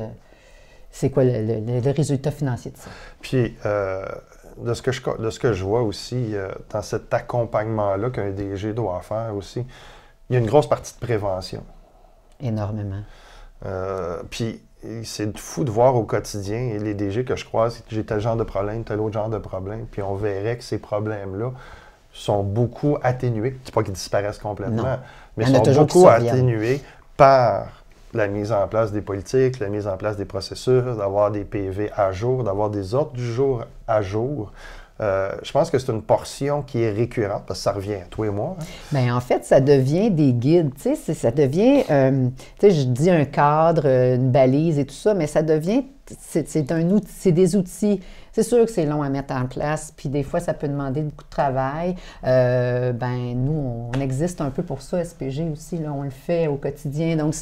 c'est quoi le résultat financier de ça? Puis, de ce que je vois aussi, dans cet accompagnement-là qu'un DG doit faire aussi, il y a une grosse partie de prévention. Énormément. Puis, c'est fou de voir au quotidien les DG que je croise, j'ai tel genre de problème, tel autre genre de problème, puis on verrait que ces problèmes-là sont beaucoup atténués. Je ne dis pas qu'ils disparaissent complètement, non. Mais sont beaucoup atténués par la mise en place des politiques, la mise en place des processus, d'avoir des PV à jour, d'avoir des ordres du jour à jour. Je pense que c'est une portion qui est récurrente, parce que ça revient à toi et moi. Hein? Bien, en fait, ça devient des guides, tu sais, ça devient, tu sais, je dis un cadre, une balise et tout ça, mais ça devient, c'est un outil, c'est des outils. C'est sûr que c'est long à mettre en place, puis des fois, ça peut demander beaucoup de travail. Ben, nous, on existe un peu pour ça, SPG aussi, là, on le fait au quotidien, donc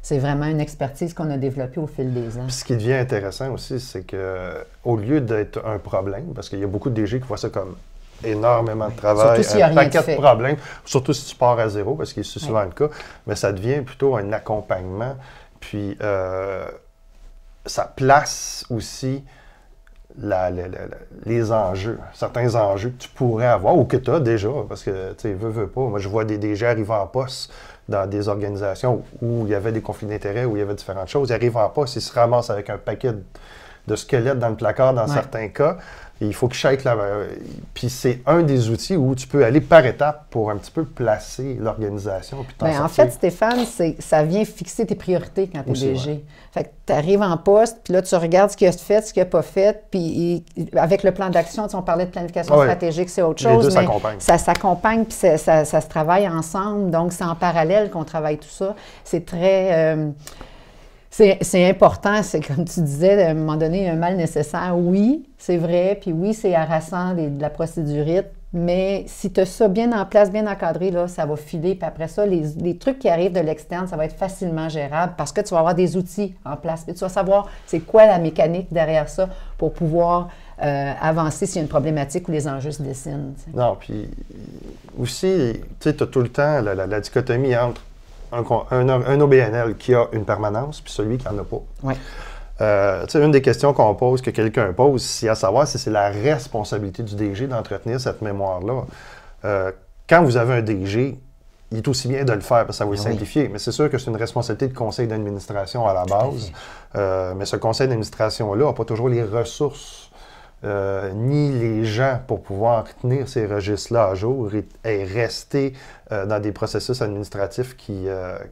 c'est vraiment une expertise qu'on a développée au fil des ans. Puis ce qui devient intéressant aussi, c'est qu'au lieu d'être un problème, parce qu'il y a beaucoup de DG qui voient ça comme énormément de travail, un paquet de problèmes, surtout si tu pars à zéro, parce que c'est souvent le cas, mais ça devient plutôt un accompagnement. Puis ça place aussi les enjeux, certains enjeux que tu pourrais avoir ou que tu as déjà, parce que tu sais, veux pas. Moi, je vois des DG arriver en poste dans des organisations où il y avait des conflits d'intérêts, où il y avait différentes choses. Ils arrivent en poste, ils se ramassent avec un paquet de squelettes dans le placard dans certains cas. Et il faut que chaque... Puis c'est un des outils où tu peux aller par étapes pour un petit peu placer l'organisation. Bien, en fait, Stéphane, ça vient fixer tes priorités quand tu es DG. Ouais. Fait que tu arrives en poste, puis là, tu regardes ce qu'il a fait, ce qu'il n'a pas fait, puis avec le plan d'action, on parlait de planification stratégique, c'est autre chose, mais ça s'accompagne, puis ça se travaille ensemble. Donc, c'est en parallèle qu'on travaille tout ça. C'est très... C'est important, c'est comme tu disais, à un moment donné, un mal nécessaire. Oui, c'est vrai, puis oui, c'est harassant de la procédurite, Mais si tu as ça bien en place, bien encadré, là, ça va filer. Puis après ça, les trucs qui arrivent de l'externe, ça va être facilement gérable parce que tu vas avoir des outils en place. Puis tu vas savoir c'est quoi la mécanique derrière ça pour pouvoir avancer s'il y a une problématique ou les enjeux se dessinent. T'sais. Non, puis aussi, tu sais, tu as tout le temps la dichotomie entre un OBNL qui a une permanence puis celui qui n'en a pas. Oui. Une des questions qu'on pose, que quelqu'un pose, c'est à savoir si c'est la responsabilité du DG d'entretenir cette mémoire-là. Quand vous avez un DG, il est aussi bien de le faire parce que ça va le simplifier. Mais c'est sûr que c'est une responsabilité de conseil d'administration à la base. Mais ce conseil d'administration-là n'a pas toujours les ressources ni les gens pour pouvoir tenir ces registres-là à jour et rester dans des processus administratifs qui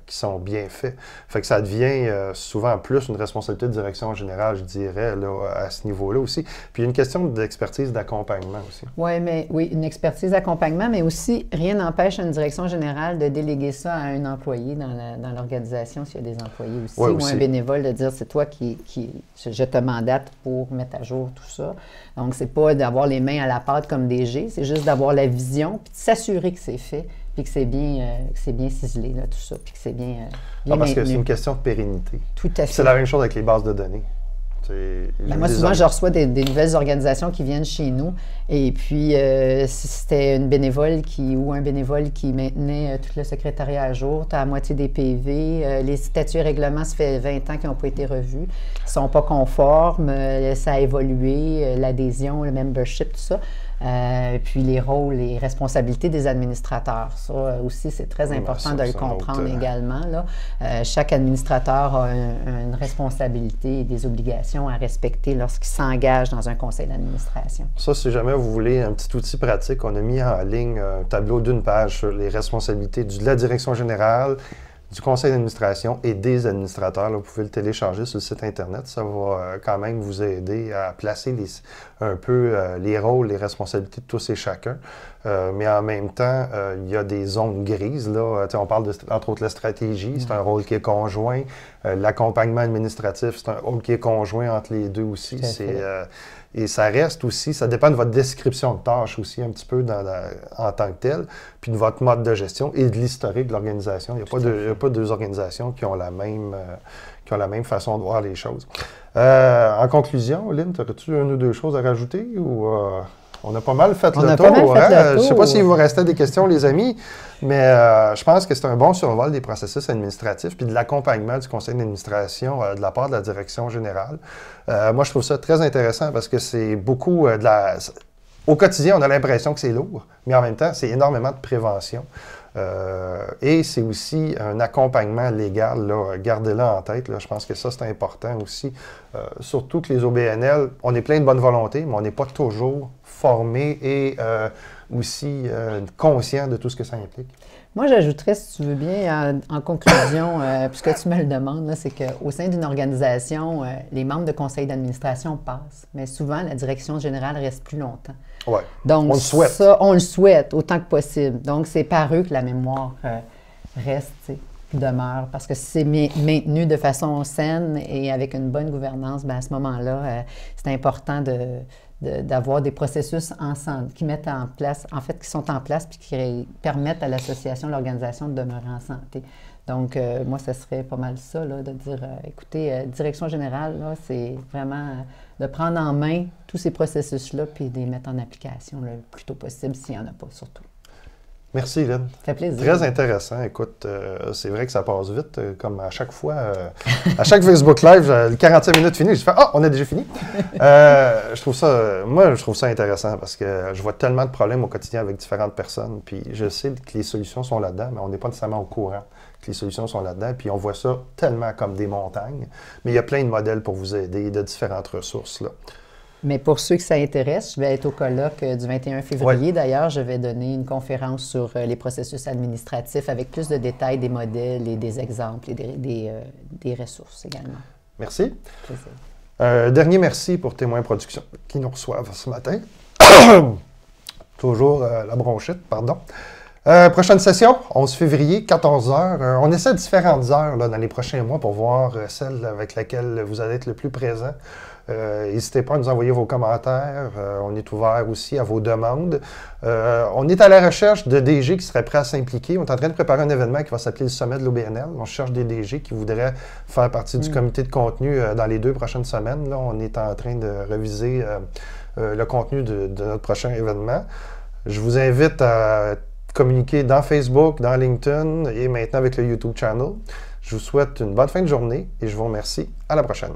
sont bien faits. Fait que ça devient souvent plus une responsabilité de direction générale, je dirais, là, à ce niveau-là aussi. Puis il y a une question d'expertise d'accompagnement aussi. Oui, une expertise d'accompagnement, mais aussi, rien n'empêche une direction générale de déléguer ça à un employé dans l'organisation, s'il y a des employés aussi, ou un bénévole, de dire c'est toi je te mandate pour mettre à jour tout ça. Donc, c'est pas d'avoir les mains à la pâte comme DG, c'est juste d'avoir la vision, puis de s'assurer que c'est fait, puis que c'est bien ciselé, là, tout ça, puis que c'est bien parce maintenu. que c'est une question de pérennité. Tout à fait. C'est la même chose avec les bases de données. Moi, souvent, je reçois des nouvelles organisations qui viennent chez nous. Et puis, si c'était une bénévole ou un bénévole qui maintenait tout le secrétariat à jour, tu as la moitié des PV. Les statuts et règlements, ça fait 20 ans qu'ils n'ont pas été revus. Ils ne sont pas conformes. Ça a évolué. L'adhésion, le membership, tout ça. Puis les rôles, les responsabilités des administrateurs. Ça aussi, c'est très important de le comprendre également. Là. Chaque administrateur a une responsabilité et des obligations à respecter lorsqu'il s'engage dans un conseil d'administration. Ça, si jamais vous voulez un petit outil pratique, on a mis en ligne un tableau d'une page sur les responsabilités de la direction générale, du conseil d'administration et des administrateurs. Là, vous pouvez le télécharger sur le site Internet. Ça va quand même vous aider à placer un peu les rôles, les responsabilités de tous et chacun. Mais en même temps, il y a des zones grises. Là. On parle entre autres de la stratégie, c'est un rôle qui est conjoint. L'accompagnement administratif, c'est un rôle qui est conjoint entre les deux aussi. Et ça reste aussi, ça dépend de votre description de tâches aussi un petit peu en tant que tel, puis de votre mode de gestion et de l'historique de l'organisation. Il n'y a pas deux organisations qui ont la même façon de voir les choses. En conclusion, Lynn, aurais-tu une ou deux choses à rajouter ou on a pas mal fait le tour. Je ne sais pas s'il vous restait des questions, les amis, mais je pense que c'est un bon survol des processus administratifs puis de l'accompagnement du conseil d'administration de la part de la direction générale. Moi, je trouve ça très intéressant parce que c'est beaucoup Au quotidien, on a l'impression que c'est lourd, mais en même temps, c'est énormément de prévention. Et c'est aussi un accompagnement légal, là, gardez-le en tête, là, je pense que ça c'est important aussi, surtout que les OBNL, on est plein de bonne volonté, mais on n'est pas toujours formé et aussi conscient de tout ce que ça implique. Moi, j'ajouterais, si tu veux bien, en conclusion, puisque tu me le demandes, c'est qu'au sein d'une organisation, les membres de conseil d'administration passent, mais souvent, la direction générale reste plus longtemps. Ouais. Donc, on le souhaite. Ça, on le souhaite autant que possible. Donc, c'est par eux que la mémoire reste, demeure, parce que si c'est maintenu de façon saine et avec une bonne gouvernance, bien, à ce moment-là, c'est important d'avoir des processus ensemble qui mettent en place, en fait, qui sont en place puis qui permettent à l'association, l'organisation de demeurer en santé. Donc, moi, ce serait pas mal ça, là, de dire, écoutez, direction générale, là, c'est vraiment de prendre en main tous ces processus-là puis de les mettre en application le plus tôt possible, s'il n'y en a pas, surtout. Merci, Lynn. Ça fait plaisir. Très intéressant. Écoute, c'est vrai que ça passe vite, comme à chaque fois. À chaque Facebook Live, le 45 minutes fini, je fais « Ah, on a déjà fini! » je trouve ça intéressant parce que je vois tellement de problèmes au quotidien avec différentes personnes. Puis je sais que les solutions sont là-dedans, mais on n'est pas nécessairement au courant que les solutions sont là-dedans. Puis on voit ça tellement comme des montagnes. Mais il y a plein de modèles pour vous aider, de différentes ressources, là. Mais pour ceux que ça intéresse, je vais être au colloque du 21 février. Ouais. D'ailleurs, je vais donner une conférence sur les processus administratifs avec plus de détails, des modèles et des exemples et des ressources également. Merci. Dernier merci pour Témoins Productions qui nous reçoivent ce matin. Toujours la bronchite, pardon. Prochaine session, 11 février, 14 heures. On essaie différentes heures là, dans les prochains mois pour voir celle avec laquelle vous allez être le plus présent. N'hésitez pas à nous envoyer vos commentaires. On est ouvert aussi à vos demandes. On est à la recherche de DG qui seraient prêts à s'impliquer. On est en train de préparer un événement qui va s'appeler le Sommet de l'OBNL. On cherche des DG qui voudraient faire partie du comité de contenu dans les 2 prochaines semaines. Là, on est en train de réviser le contenu de notre prochain événement. Je vous invite à communiquer dans Facebook, dans LinkedIn et maintenant avec le YouTube channel. Je vous souhaite une bonne fin de journée et je vous remercie. À la prochaine.